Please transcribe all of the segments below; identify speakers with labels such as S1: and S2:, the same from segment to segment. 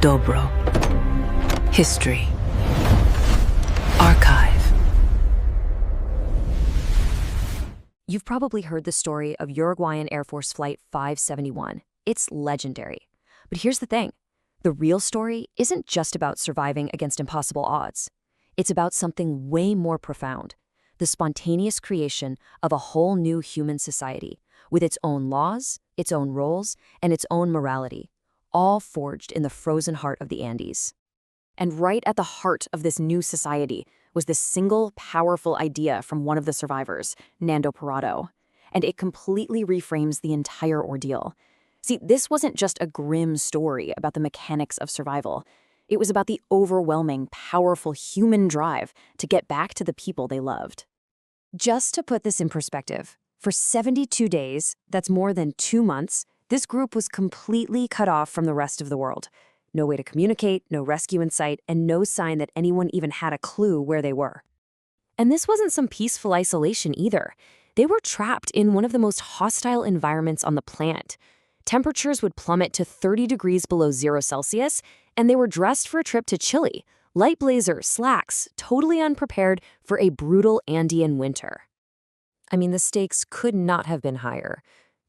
S1: Dobro. History. Archive.
S2: You've probably heard the story of Uruguayan Air Force Flight 571. It's legendary. But here's the thing. The real story isn't just about surviving against impossible odds. It's about something way more profound. The spontaneous creation of a whole new human society, with its own laws, its own roles, and its own morality, all forged in the frozen heart of the Andes. And right at the heart of this new society was this single, powerful idea from one of the survivors, Nando Parado. And it completely reframes the entire ordeal. See, this wasn't just a grim story about the mechanics of survival. It was about the overwhelming, powerful human drive to get back to the people they loved. Just to put this in perspective, for 72 days, that's more than 2 months, this group was completely cut off from the rest of the world. No way to communicate, no rescue in sight, and no sign that anyone even had a clue where they were. And this wasn't some peaceful isolation either. They were trapped in one of the most hostile environments on the planet. Temperatures would plummet to 30 degrees below 0 Celsius, and they were dressed for a trip to Chile. Light blazers, slacks, totally unprepared for a brutal Andean winter. I mean, the stakes could not have been higher.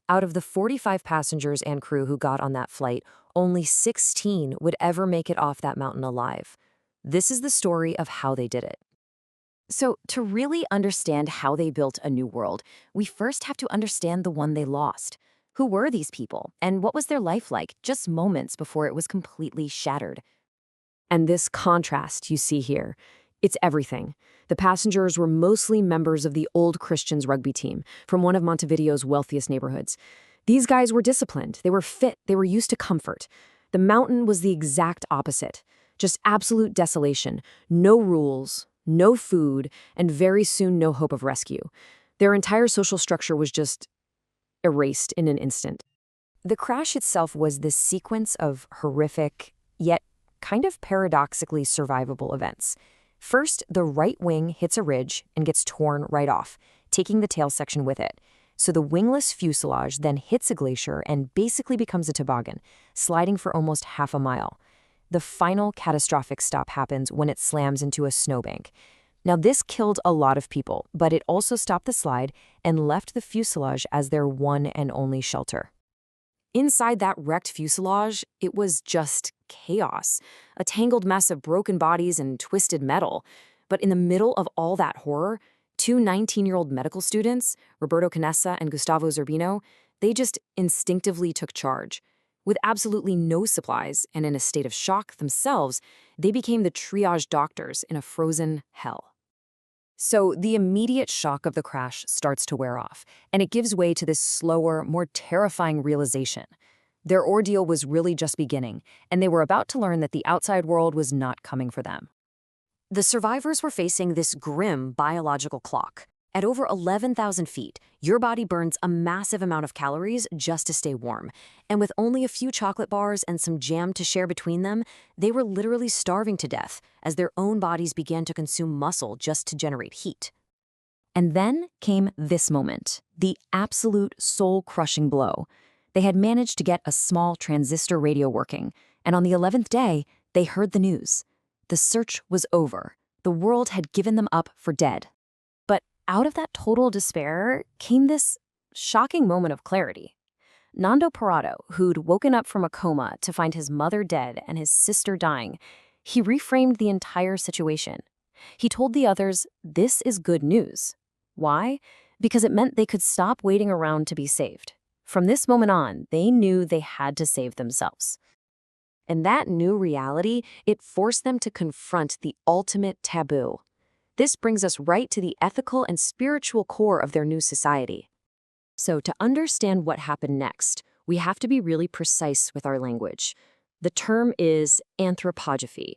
S2: Out of the 45 passengers and crew who got on that flight, only 16 would ever make it off that mountain alive. This is the story of how they did it. So, to really understand how they built a new world, we first have to understand the one they lost. Who were these people, and what was their life like just moments before it was completely shattered? And this contrast you see here, it's everything. The passengers were mostly members of the Old Christians rugby team from one of Montevideo's wealthiest neighborhoods. These guys were disciplined, they were fit, they were used to comfort. The mountain was the exact opposite. Just absolute desolation, no rules, no food, and very soon no hope of rescue. Their entire social structure was just erased in an instant. The crash itself was this sequence of horrific, yet kind of paradoxically survivable events. First, the right wing hits a ridge and gets torn right off, taking the tail section with it. So the wingless fuselage then hits a glacier and basically becomes a toboggan, sliding for almost half a mile. The final catastrophic stop happens when it slams into a snowbank. Now, this killed a lot of people, but it also stopped the slide and left the fuselage as their one and only shelter. Inside that wrecked fuselage, it was just chaos, a tangled mess of broken bodies and twisted metal. But in the middle of all that horror, 2 19-year-old medical students, Roberto Canessa and Gustavo Zerbino, they just instinctively took charge. With absolutely no supplies and in a state of shock themselves, they became the triage doctors in a frozen hell. So the immediate shock of the crash starts to wear off, and it gives way to this slower, more terrifying realization. Their ordeal was really just beginning, and they were about to learn that the outside world was not coming for them. The survivors were facing this grim biological clock. At over 11,000 feet, your body burns a massive amount of calories just to stay warm. And with only a few chocolate bars and some jam to share between them, they were literally starving to death as their own bodies began to consume muscle just to generate heat. And then came this moment, the absolute soul-crushing blow. They had managed to get a small transistor radio working, and on the 11th day, they heard the news. The search was over. The world had given them up for dead. Out of that total despair came this shocking moment of clarity. Nando Parado, who'd woken up from a coma to find his mother dead and his sister dying, he reframed the entire situation. He told the others, this is good news. Why? Because it meant they could stop waiting around to be saved. From this moment on, they knew they had to save themselves. And that new reality, it forced them to confront the ultimate taboo. This brings us right to the ethical and spiritual core of their new society. So to understand what happened next, we have to be really precise with our language. The term is anthropophagy.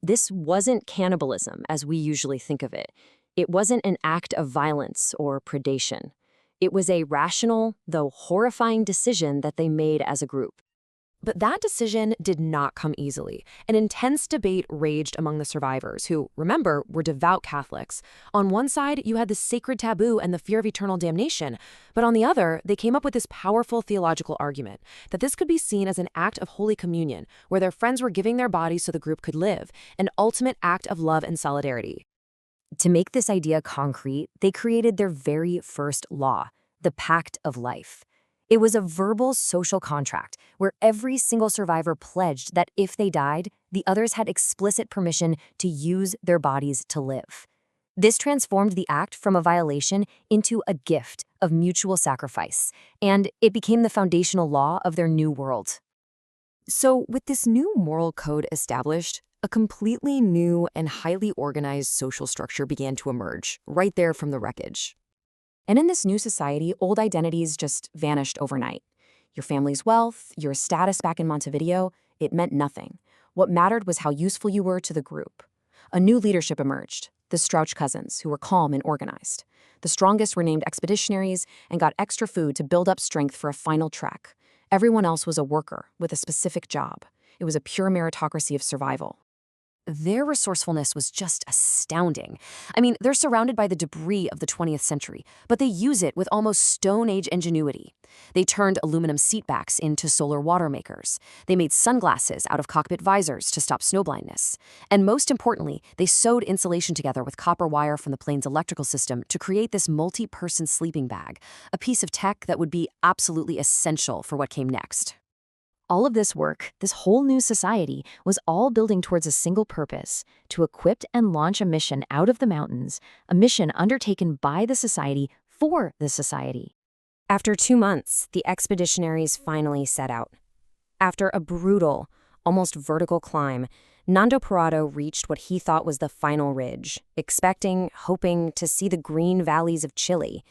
S2: This wasn't cannibalism as we usually think of it. It wasn't an act of violence or predation. It was a rational, though horrifying decision that they made as a group. But that decision did not come easily. An intense debate raged among the survivors, who, remember, were devout Catholics. On one side, you had the sacred taboo and the fear of eternal damnation. But on the other, they came up with this powerful theological argument that this could be seen as an act of Holy Communion, where their friends were giving their bodies so the group could live, an ultimate act of love and solidarity. To make this idea concrete, they created their very first law, the Pact of Life. It was a verbal social contract where every single survivor pledged that if they died, the others had explicit permission to use their bodies to live. This transformed the act from a violation into a gift of mutual sacrifice, and it became the foundational law of their new world. So, with this new moral code established, a completely new and highly organized social structure began to emerge, right there from the wreckage. And in this new society, old identities just vanished overnight. Your family's wealth, your status back in Montevideo, it meant nothing. What mattered was how useful you were to the group. A new leadership emerged, the Strauch cousins, who were calm and organized. The strongest were named expeditionaries and got extra food to build up strength for a final trek. Everyone else was a worker with a specific job. It was a pure meritocracy of survival. Their resourcefulness was just astounding. I mean, they're surrounded by the debris of the 20th century, but they use it with almost Stone Age ingenuity. They turned aluminum seatbacks into solar water makers. They made sunglasses out of cockpit visors to stop snowblindness. And most importantly, they sewed insulation together with copper wire from the plane's electrical system to create this multi-person sleeping bag, a piece of tech that would be absolutely essential for what came next. All of this work, this whole new society, was all building towards a single purpose: to equip and launch a mission out of the mountains, a mission undertaken by the society for the society. After 2 months, the expeditionaries finally set out. After a brutal, almost vertical climb, Nando Parrado reached what he thought was the final ridge, expecting, hoping to see the green valleys of Chile.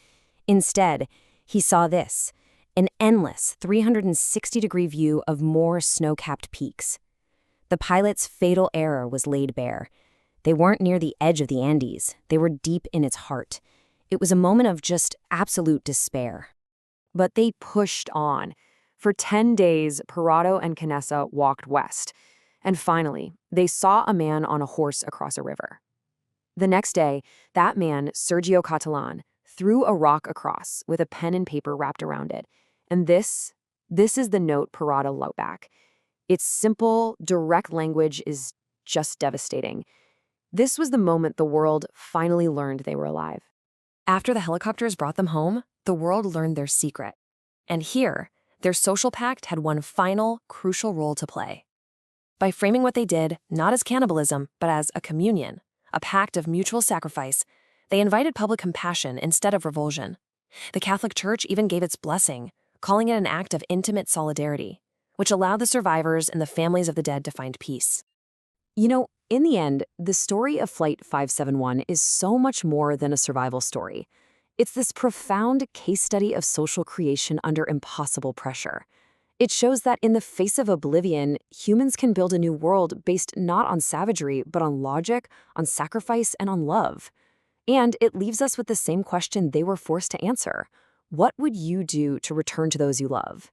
S2: Instead, he saw this: an endless 360-degree view of more snow-capped peaks. The pilot's fatal error was laid bare. They weren't near the edge of the Andes. They were deep in its heart. It was a moment of just absolute despair. But they pushed on. For 10 days, Parrado and Canessa walked west. And finally, they saw a man on a horse across a river. The next day, that man, Sergio Catalan, threw a rock across with a pen and paper wrapped around it. And this is the note Parrado wrote back. Its simple, direct language is just devastating. This was the moment the world finally learned they were alive. After the helicopters brought them home, the world learned their secret. And here, their social pact had one final, crucial role to play. By framing what they did not as cannibalism, but as a communion, a pact of mutual sacrifice, they invited public compassion instead of revulsion. The Catholic Church even gave its blessing, calling it an act of intimate solidarity, which allowed the survivors and the families of the dead to find peace. You know, in the end, the story of Flight 571 is so much more than a survival story. It's this profound case study of social creation under impossible pressure. It shows that in the face of oblivion, humans can build a new world based not on savagery, but on logic, on sacrifice, and on love. And it leaves us with the same question they were forced to answer. What would you do to return to those you love?